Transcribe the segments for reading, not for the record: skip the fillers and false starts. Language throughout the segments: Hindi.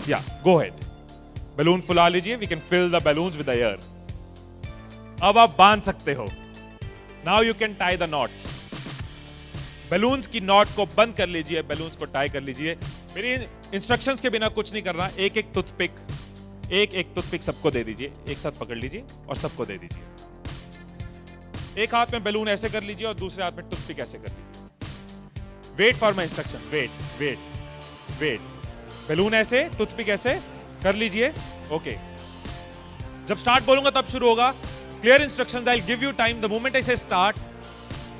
या गो हेड, बैलून फुला लीजिए, we can fill the balloons with air. अब आप बांध सकते हो। Now you can tie the knots. Balloons की नॉट को बंद कर लीजिए, बैलून्स को टाई कर लीजिए। मेरी इंस्ट्रक्शंस के बिना कुछ नहीं करना। एक एक टूथपिक सबको दे दीजिए, एक साथ पकड़ लीजिए और सबको दे दीजिए। एक हाथ में बैलून ऐसे कर लीजिए और दूसरे हाथ में टूथपिक ऐसे कर लीजिए। Wait for my instructions, wait wait wait. Balloon ऐसे, टूथपिक ऐसे कर लीजिए। ओके, जब स्टार्ट बोलूंगा तब शुरू होगा। Clear instructions, I will give you time the moment I से स्टार्ट।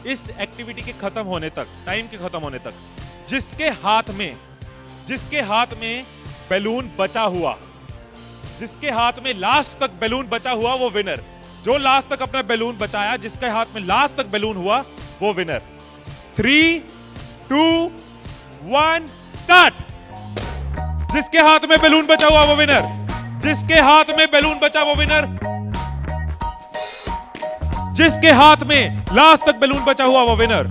इस एक्टिविटी के खत्म होने तक, टाइम के खत्म होने तक, जिसके हाथ में बैलून बचा हुआ, जिसके हाथ में लास्ट तक बैलून बचा हुआ, वो विनर। जो लास्ट तक अपना बैलून बचाया, जिसके हाथ में लास्ट तक बैलून हुआ, वो विनर। 3, 2, 1 स्टार्ट। जिसके हाथ में बैलून बचा हुआ वो विनर, जिसके हाथ में बैलून बचा वो विनर, जिसके हाथ में लास्ट तक बैलून बचा हुआ वो winner.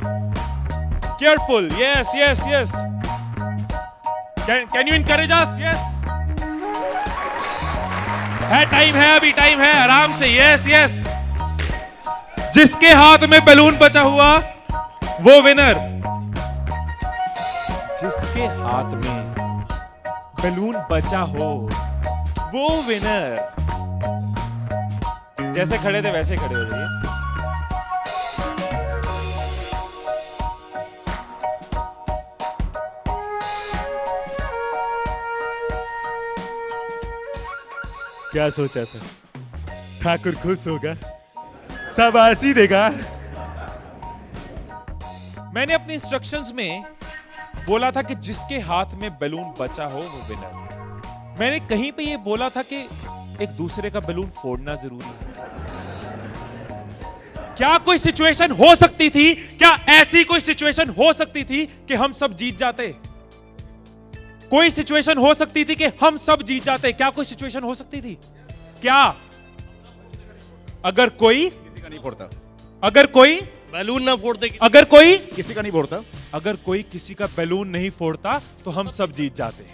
Careful, yes yes yes. Can you encourage us? Yes, है टाइम, है अभी टाइम है, आराम से। Yes yes. जिसके हाथ में बैलून बचा हुआ वो विनर, जिसके हाथ में बैलून बचा हो वो विनर। जैसे खड़े थे वैसे खड़े हो जाइए। क्या सोचा था? ठाकुर खुश होगा, शाबाशी देगा। मैंने अपने इंस्ट्रक्शंस में बोला था कि जिसके हाथ में बैलून बचा हो वो विनर। मैंने कहीं पे ये बोला था कि एक दूसरे का बैलून फोड़ना जरूरी है। क्या कोई सिचुएशन हो सकती थी, क्या ऐसी कोई सिचुएशन हो सकती थी कि हम सब जीत जाते? कोई सिचुएशन हो सकती थी कि हम सब जीत जाते? क्या कोई सिचुएशन हो सकती थी? क्या? अगर कोई किसी का नहीं फोड़ता, अगर कोई बैलून ना फोड़ते, अगर कोई किसी का नहीं फोड़ता, अगर कोई किसी का बैलून नहीं फोड़ता तो हम सब जीत जाते।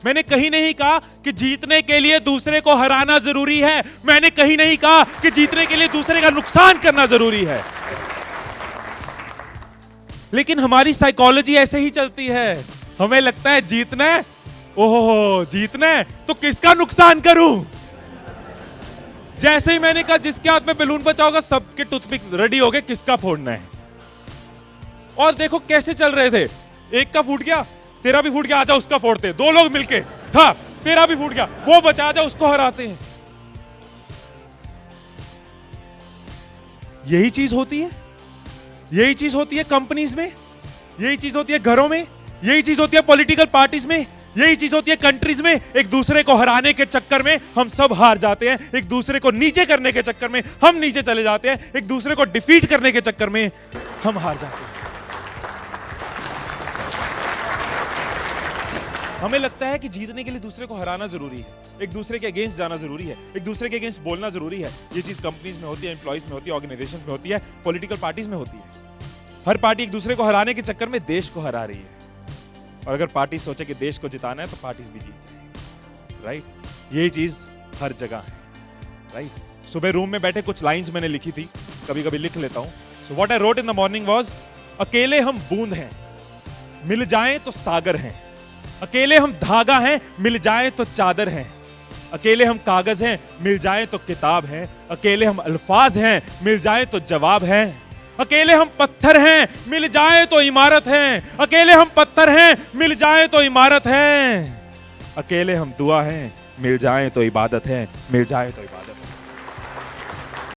मैंने कहीं नहीं कहा कि जीतने के लिए दूसरे को हराना जरूरी है। मैंने कहीं नहीं कहा कि जीतने के लिए दूसरे का नुकसान करना जरूरी है। लेकिन हमारी साइकोलॉजी ऐसे ही चलती है। हमें लगता है जीतना है, ओहो जीतना है तो किसका नुकसान करूं। जैसे ही मैंने कहा जिसके हाथ में बैलून बचा होगा, सबके टूथपिक रेडी हो गए, किसका फोड़ना है। और देखो कैसे चल रहे थे। एक का फूट गया, तेरा भी फूट गया, आजा उसका फोड़ते। दो लोग मिलके, हाँ तेरा भी फूट गया, वो बचा, आजा उसको हराते हैं। यही चीज होती है, यही चीज होती है कंपनीज में, यही चीज होती है घरों में, यही चीज होती है पॉलिटिकल पार्टीज में, यही चीज होती है कंट्रीज में। एक दूसरे को हराने के चक्कर में हम सब हार जाते हैं। एक दूसरे को नीचे करने के चक्कर में हम नीचे चले जाते हैं। एक दूसरे को डिफीट करने के चक्कर में हम हार जाते हैं। हमें लगता है कि जीतने के लिए दूसरे को हराना जरूरी है, एक दूसरे के अगेंस्ट जाना जरूरी है, एक दूसरे के अगेंस्ट बोलना जरूरी है। ये चीज कंपनीज में होती है, एम्प्लॉइज में होती है, ऑर्गेनाइजेशंस में होती है, पॉलिटिकल पार्टीज में होती है। हर पार्टी एक दूसरे को हराने के चक्कर में देश को हरा रही है। और अगर पार्टी सोचे कि देश को जिताना है तो पार्टीज भी जीत जाएंगी, राइट। यही चीज हर जगह है, राइट। सुबह रूम में बैठे कुछ लाइंस मैंने लिखी थी, कभी कभी लिख लेता हूं। So what I wrote in the morning was, अकेले हम बूंद हैं, मिल जाएं तो सागर हैं। अकेले हम धागा हैं, मिल जाएं तो चादर हैं। अकेले हम कागज हैं, मिल जाएं तो किताब हैं। अकेले हम अल्फाज हैं, मिल जाएं तो जवाब हैं। अकेले हम पत्थर हैं, मिल जाएं तो इमारत हैं। अकेले हम पत्थर हैं, मिल जाएं तो इमारत हैं। अकेले हम दुआ हैं, मिल जाएं तो इबादत है, मिल जाएं तो इबादत है।